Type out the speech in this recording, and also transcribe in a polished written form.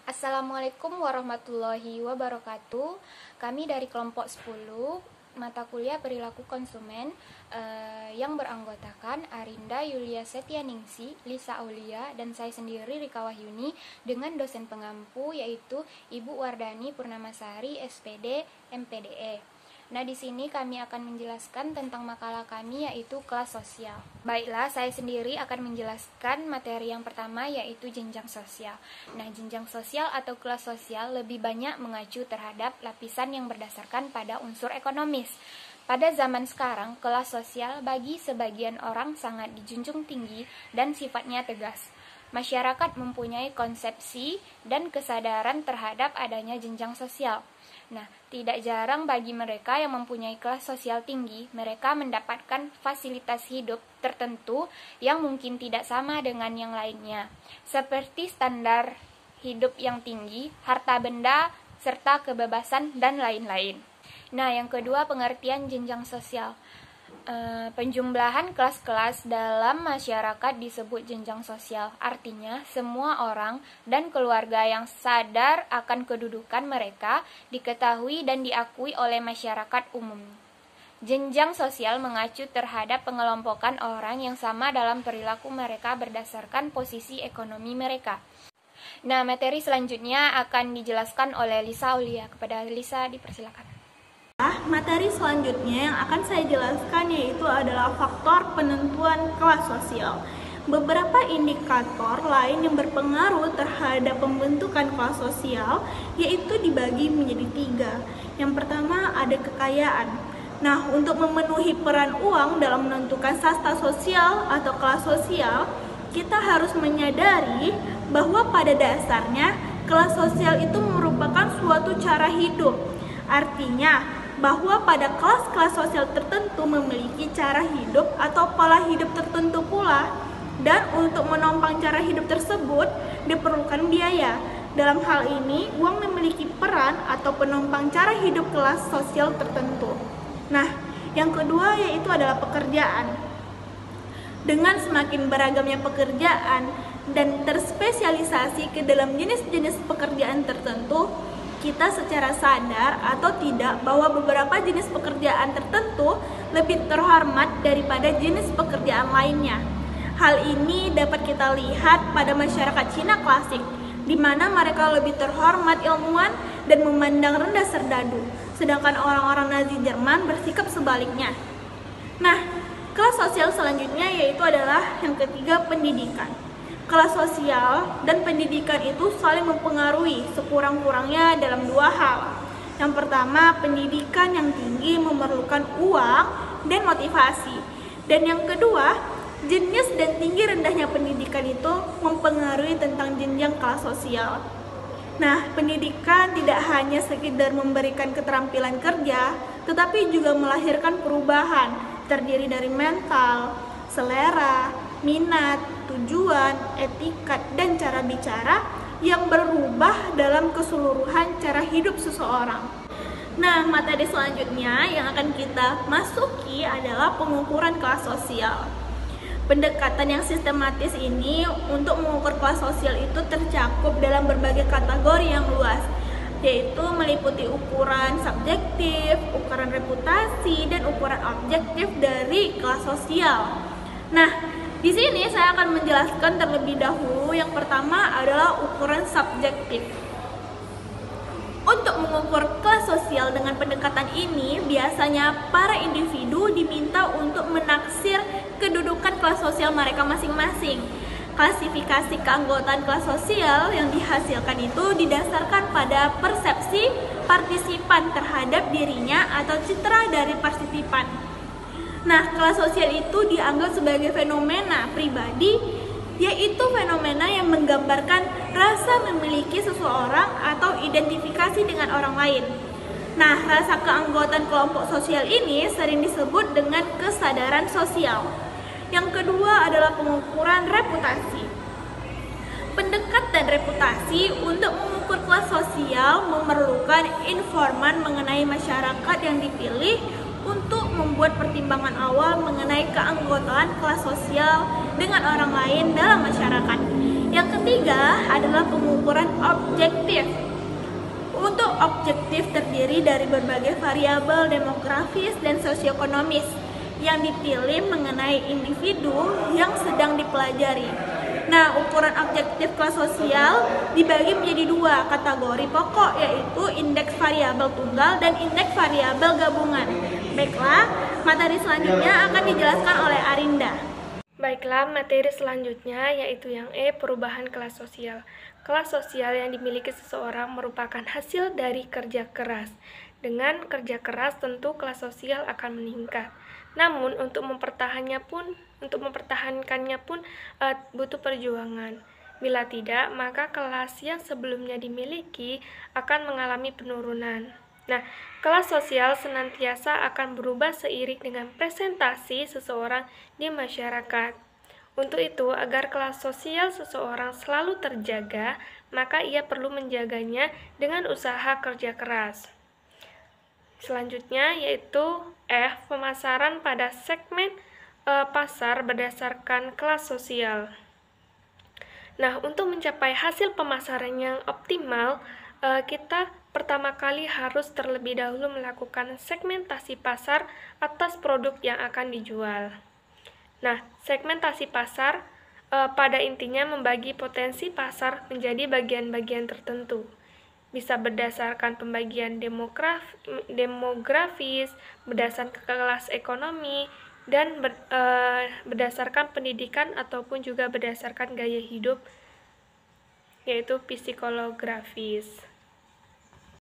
Assalamualaikum warahmatullahi wabarakatuh. Kami dari kelompok 10 mata kuliah perilaku konsumen yang beranggotakan Arinda Yulia Setianingsi, Lisa Aulia, dan saya sendiri Rika Wahyuni dengan dosen pengampu yaitu Ibu Wardani Purnamasari, SPD, MPDE. Nah, di sini kami akan menjelaskan tentang makalah kami yaitu kelas sosial. Baiklah, saya sendiri akan menjelaskan materi yang pertama yaitu jenjang sosial. Nah, jenjang sosial atau kelas sosial lebih banyak mengacu terhadap lapisan yang berdasarkan pada unsur ekonomis. Pada zaman sekarang, kelas sosial bagi sebagian orang sangat dijunjung tinggi dan sifatnya tegas. Masyarakat mempunyai konsepsi dan kesadaran terhadap adanya jenjang sosial. Nah, tidak jarang bagi mereka yang mempunyai kelas sosial tinggi, mereka mendapatkan fasilitas hidup tertentu yang mungkin tidak sama dengan yang lainnya, seperti standar hidup yang tinggi, harta benda, serta kebebasan, dan lain-lain. Nah, yang kedua, pengertian jenjang sosial. Penjumlahan kelas-kelas dalam masyarakat disebut jenjang sosial. Artinya, semua orang dan keluarga yang sadar akan kedudukan mereka diketahui dan diakui oleh masyarakat umum. Jenjang sosial mengacu terhadap pengelompokan orang yang sama dalam perilaku mereka berdasarkan posisi ekonomi mereka. Nah, materi selanjutnya akan dijelaskan oleh Lisa Aulia. Kepada Lisa, dipersilakan. Materi selanjutnya yang akan saya jelaskan yaitu adalah faktor penentuan kelas sosial. Beberapa indikator lain yang berpengaruh terhadap pembentukan kelas sosial yaitu dibagi menjadi 3. Yang pertama ada kekayaan. Nah, untuk memenuhi peran uang dalam menentukan kasta sosial atau kelas sosial, kita harus menyadari bahwa pada dasarnya kelas sosial itu merupakan suatu cara hidup. Artinya, bahwa pada kelas-kelas sosial tertentu memiliki cara hidup atau pola hidup tertentu pula, dan untuk menopang cara hidup tersebut diperlukan biaya. Dalam hal ini, uang memiliki peran atau penopang cara hidup kelas sosial tertentu. Nah, yang kedua yaitu adalah pekerjaan. Dengan semakin beragamnya pekerjaan dan terspesialisasi ke dalam jenis-jenis pekerjaan tertentu, kita secara sadar atau tidak bahwa beberapa jenis pekerjaan tertentu lebih terhormat daripada jenis pekerjaan lainnya. Hal ini dapat kita lihat pada masyarakat Cina klasik, di mana mereka lebih terhormat ilmuwan dan memandang rendah serdadu, sedangkan orang-orang Nazi Jerman bersikap sebaliknya. Nah, kelas sosial selanjutnya yaitu adalah yang ketiga, pendidikan. Kelas sosial dan pendidikan itu saling mempengaruhi sekurang-kurangnya dalam 2 hal. Yang pertama, pendidikan yang tinggi memerlukan uang dan motivasi. Dan yang kedua, jenis dan tinggi rendahnya pendidikan itu mempengaruhi tentang jenjang kelas sosial. Nah, pendidikan tidak hanya sekedar memberikan keterampilan kerja, tetapi juga melahirkan perubahan, terdiri dari mental, selera, minat, tujuan, etikat, dan cara bicara yang berubah dalam keseluruhan cara hidup seseorang. Nah, materi selanjutnya yang akan kita masuki adalah pengukuran kelas sosial. Pendekatan yang sistematis ini untuk mengukur kelas sosial itu tercakup dalam berbagai kategori yang luas, yaitu meliputi ukuran subjektif, ukuran reputasi, dan ukuran objektif dari kelas sosial. Nah, di sini saya akan menjelaskan terlebih dahulu. Yang pertama adalah ukuran subjektif. Untuk mengukur kelas sosial dengan pendekatan ini, biasanya para individu diminta untuk menaksir kedudukan kelas sosial mereka masing-masing. Klasifikasi keanggotaan kelas sosial yang dihasilkan itu didasarkan pada persepsi partisipan terhadap dirinya atau citra dari partisipan. Nah, kelas sosial itu dianggap sebagai fenomena pribadi, yaitu fenomena yang menggambarkan rasa memiliki seseorang atau identifikasi dengan orang lain. Nah, rasa keanggotaan kelompok sosial ini sering disebut dengan kesadaran sosial. Yang kedua adalah pengukuran reputasi. Pendekatan reputasi untuk mengukur kelas sosial memerlukan informan mengenai masyarakat yang dipilih untuk membuat pertimbangan awal mengenai keanggotaan kelas sosial dengan orang lain dalam masyarakat. Yang ketiga adalah pengukuran objektif. Untuk objektif terdiri dari berbagai variabel demografis dan sosioekonomis yang dipilih mengenai individu yang sedang dipelajari. Nah, ukuran objektif kelas sosial dibagi menjadi dua kategori pokok, yaitu indeks variabel tunggal dan indeks variabel gabungan. Baiklah, materi selanjutnya akan dijelaskan oleh Arinda. Baiklah, materi selanjutnya yaitu yang E, perubahan kelas sosial. Kelas sosial yang dimiliki seseorang merupakan hasil dari kerja keras. Dengan kerja keras tentu kelas sosial akan meningkat. Namun untuk mempertahankannya pun butuh perjuangan. Bila tidak, maka kelas yang sebelumnya dimiliki akan mengalami penurunan. Nah, kelas sosial senantiasa akan berubah seiring dengan presentasi seseorang di masyarakat. Untuk itu, agar kelas sosial seseorang selalu terjaga, maka ia perlu menjaganya dengan usaha kerja keras. Selanjutnya yaitu F, pemasaran pada segmen pasar berdasarkan kelas sosial. Nah, untuk mencapai hasil pemasaran yang optimal, kita pertama kali harus terlebih dahulu melakukan segmentasi pasar atas produk yang akan dijual. Nah, segmentasi pasar pada intinya membagi potensi pasar menjadi bagian-bagian tertentu. Bisa berdasarkan pembagian demografis, berdasarkan kelas ekonomi, dan berdasarkan pendidikan ataupun juga berdasarkan gaya hidup, yaitu psikolografis.